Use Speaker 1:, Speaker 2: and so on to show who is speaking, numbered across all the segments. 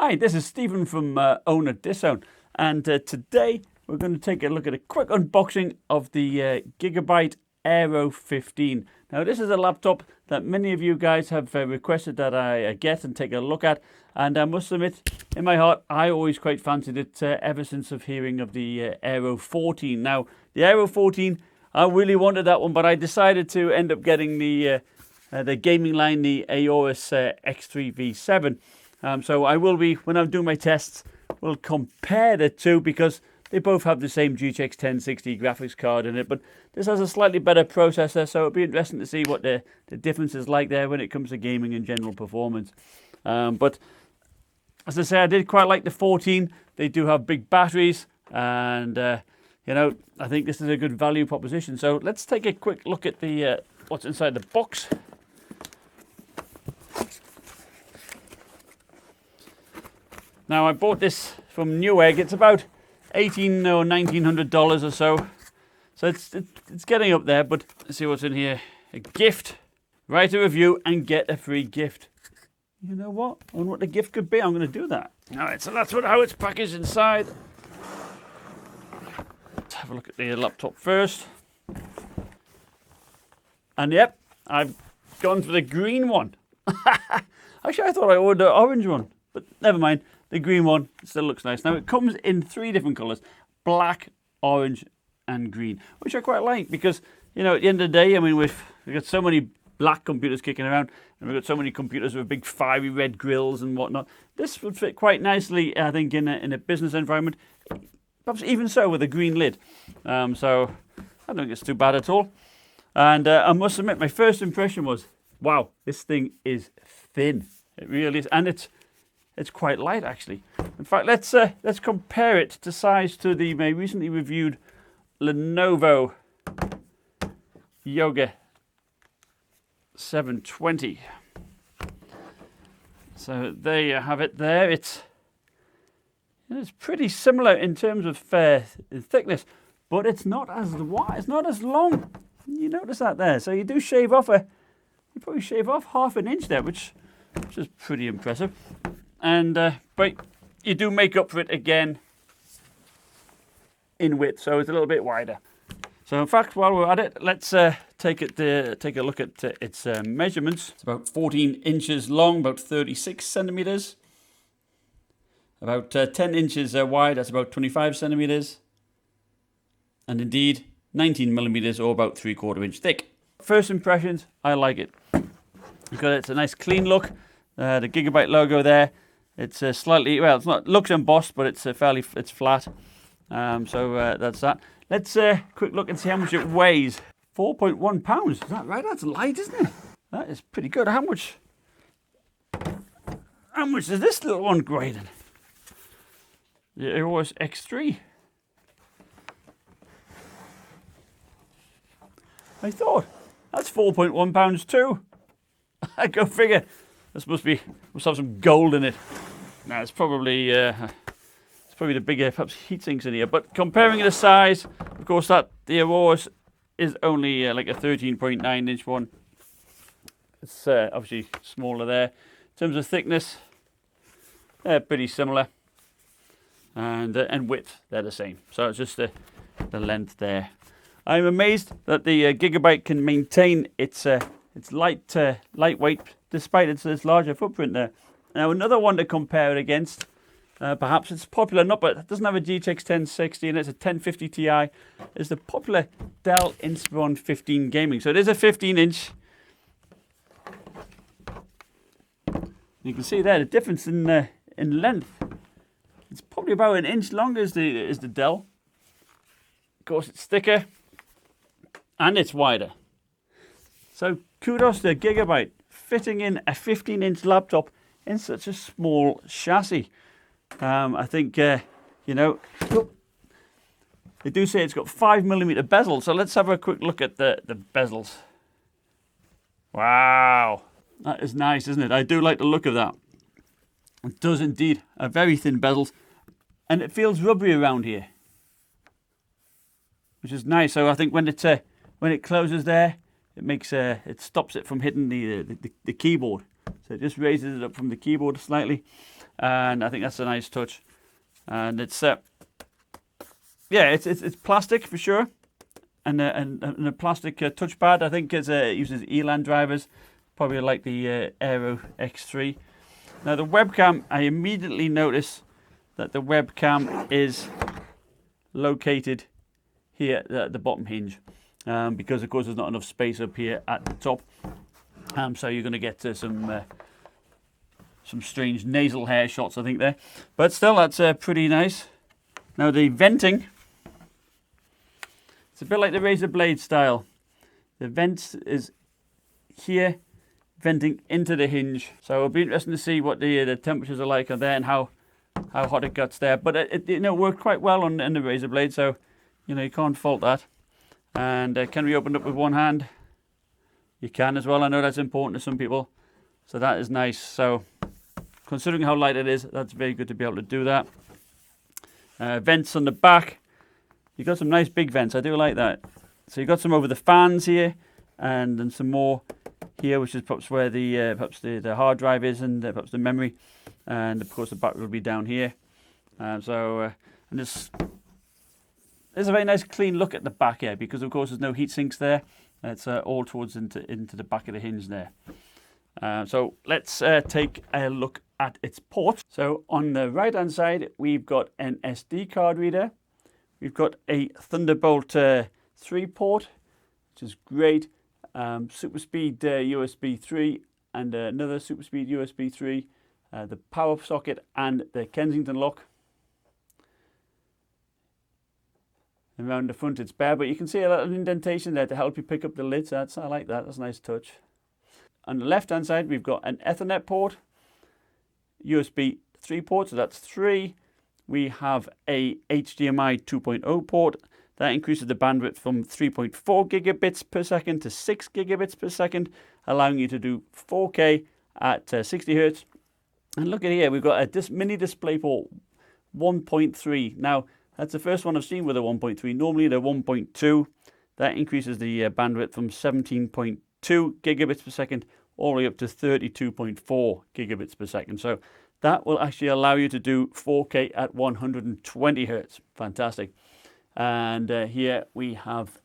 Speaker 1: Hi, this is Stephen from Owner Disown, and today we're going to take a look at a quick unboxing of the Gigabyte Aero 15. Now, this is a laptop that many of you guys have requested that I get and take a look at, and I must admit, in my heart, I always quite fancied it ever since of hearing of the Aero 14. Now, the Aero 14, I really wanted that one, but I decided to end up getting the gaming line, the Aorus X3 V7. So I will be, when I'm doing my tests, we'll compare the two because they both have the same GTX 1060 graphics card in it, but this has a slightly better processor, so it'll be interesting to see what the difference is like there when it comes to gaming and general performance. But as I say, I did quite like the 14. They do have big batteries, and you know, I think this is a good value proposition. So let's take a quick look at the what's inside the box. Now, I bought this from Newegg. It's about $1,800 or $1,900 or so. So it's getting up there, but let's see what's in here. A gift, write a review and get a free gift. You know what? I wonder what the gift could be. I'm going to do that. All right, so that's how it's packaged inside. Let's have a look at the laptop first. And yep, I've gone for the green one. Actually, I thought I ordered the orange one, but never mind. The green one still looks nice. Now, it comes in 3 different colours: black, orange, and green, which I quite like because, you know, at the end of the day, I mean, we've got so many black computers kicking around, and we've got so many computers with big fiery red grills and whatnot. This would fit quite nicely, I think, in a business environment, perhaps even so with a green lid. So I don't think it's too bad at all. And I must admit, my first impression was, wow, this thing is thin. It really is, and it's quite light, actually. In fact, let's compare it to size to the recently reviewed Lenovo Yoga 720. So there you have it. There, it's pretty similar in terms of thickness, but it's not as wide. It's not as long. You notice that there. So you do shave off you probably shave off half an inch there, which is pretty impressive. And but you do make up for it again in width, so it's a little bit wider. So in fact, while we're at it, let's take a look at its measurements. It's about 14 inches long, about 36 centimeters, about 10 inches wide. That's about 25 centimeters, and indeed 19 millimeters, or about 3/4 inch thick. First impressions, I like it because it's a nice clean look. The Gigabyte logo there. It's slightly, well, it's not, looks embossed, but it's it's flat. So that's that. Let's quick look and see how much it weighs. 4.1 pounds. Is that right? That's light, isn't it? That is pretty good. How much is this little one graded? The Aorus X3. I thought that's 4.1 pounds too. Go figure. This must have some gold in it. Now, it's probably the bigger, perhaps, heat sinks in here. But comparing the size, of course, that the Aorus is only like a 13.9 inch one. It's obviously smaller there. In terms of thickness, they're pretty similar, and width, they're the same. So it's just the length there. I'm amazed that the Gigabyte can maintain its lightweight despite its larger footprint there. Now, another one to compare it against, perhaps it's popular, but it doesn't have a GTX 1060 and it's a 1050 Ti, is the popular Dell Inspiron 15 Gaming. So it is a 15-inch. You can see there the difference in length. It's probably about an inch longer as the Dell. Of course, it's thicker and it's wider. So kudos to Gigabyte fitting in a 15-inch laptop in such a small chassis. I think, you know, they do say it's got 5mm bezel. So let's have a quick look at the bezels. Wow, that is nice, isn't it? I do like the look of that. It does indeed have very thin bezels, and it feels rubbery around here, which is nice. So I think when it closes there, it stops it from hitting the keyboard. So it just raises it up from the keyboard slightly. and I think that's a nice touch. And it's yeah, it's plastic for sure, and a plastic touchpad. I think it uses Elan drivers, probably like the Aero X3. Now the webcam, I immediately notice that the webcam is located here at the bottom hinge, because of course there's not enough space up here at the top. So you're going to get some strange nasal hair shots, I think, there. But still, that's pretty nice. Now the venting, it's a bit like the razor blade style. The vent is here, venting into the hinge. So it'll be interesting to see what the temperatures are like on there and how hot it gets there. But it worked quite well on the razor blade, so you can't fault that. And can we open it up with one hand? You can as well. I know that's important to some people, so that is nice. So considering how light it is, that's very good to be able to do that. Vents on the back. You've got some nice big vents. I do like that. So you've got some over the fans here, and then some more here, which is perhaps where the hard drive is, and perhaps the memory. And of course the battery will be down here. And there's a very nice clean look at the back here, because of course there's no heat sinks there. It's all towards into the back of the hinge there. So let's take a look at its ports. So on the right hand side, we've got an SD card reader. We've got a Thunderbolt 3 port, which is great. Super speed USB 3 and another super speed USB 3. The power socket and the Kensington lock. Around the front it's bare, but you can see a little indentation there to help you pick up the lid. So I like that. That's a nice touch. On the left hand side, we've got an Ethernet port, USB 3 port, so that's 3. We have a HDMI 2.0 port. That increases the bandwidth from 3.4 gigabits per second to 6 gigabits per second, allowing you to do 4K at 60 hertz. And look at here, we've got a mini DisplayPort 1.3. Now, that's the first one I've seen with a 1.3. Normally they're 1.2. That increases the bandwidth from 17.2 gigabits per second all the way up to 32.4 gigabits per second. So that will actually allow you to do 4K at 120 hertz. Fantastic. And here we have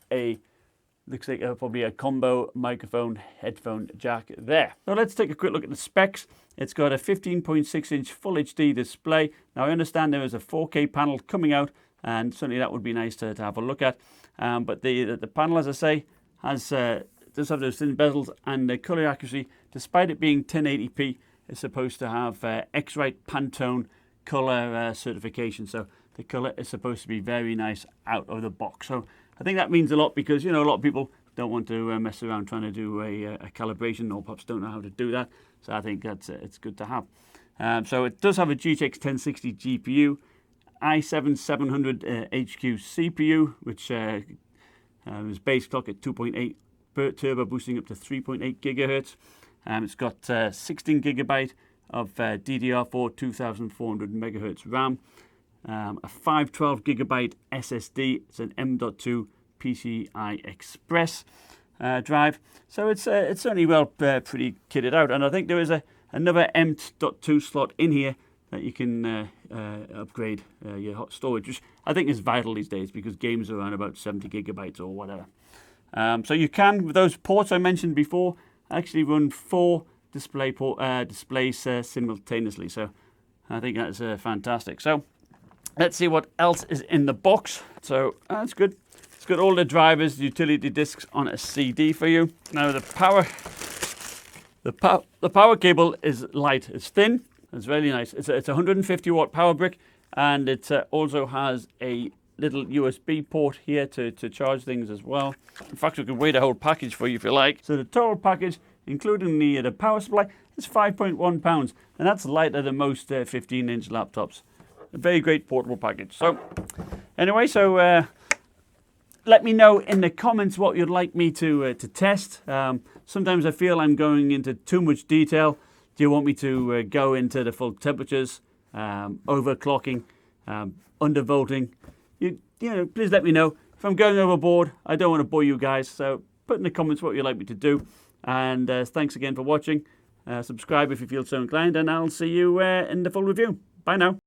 Speaker 1: looks like probably a combo microphone headphone jack there. So let's take a quick look at the specs. It's got a 15.6 inch Full HD display. Now I understand there is a 4K panel coming out, and certainly that would be nice to have a look at. But the panel, as I say, does have those thin bezels, and the color accuracy, despite it being 1080p, is supposed to have X-Rite Pantone color certification. So the color is supposed to be very nice out of the box. So I think that means a lot, because a lot of people don't want to mess around trying to do a calibration, or perhaps don't know how to do that. So I think it's good to have. So it does have a GTX 1060 GPU, i7-700 HQ CPU, which is base clock at 2.8 turbo, boosting up to 3.8 gigahertz. It's got 16 gigabyte of DDR4 2400 megahertz RAM, a 512 gigabyte SSD. It's an M.2 PCI Express drive. So it's certainly well pretty kitted out, and I think there is another M.2 slot in here that you can upgrade your hot storage, which I think is vital these days, because games are around about 70 gigabytes or whatever. So you can, with those ports I mentioned before, actually run 4 displays simultaneously. So I think that's fantastic. So let's see what else is in the box. So that's good. It's got all the drivers, utility discs on a CD for you. Now the power cable is light. It's thin. It's really nice. It's a 150 watt power brick, and it also has a little USB port here to charge things as well. In fact, we can weigh the whole package for you if you like. So the total package, including the power supply, is 5.1 pounds, and that's lighter than most 15-inch laptops. A very great portable package. So anyway, let me know in the comments what you'd like me to test. Sometimes I feel I'm going into too much detail. Do you want me to go into the full temperatures, overclocking, undervolting? Please let me know. If I'm going overboard, I don't want to bore you guys. So put in the comments what you'd like me to do. And thanks again for watching. Subscribe if you feel so inclined, and I'll see you in the full review. Bye now.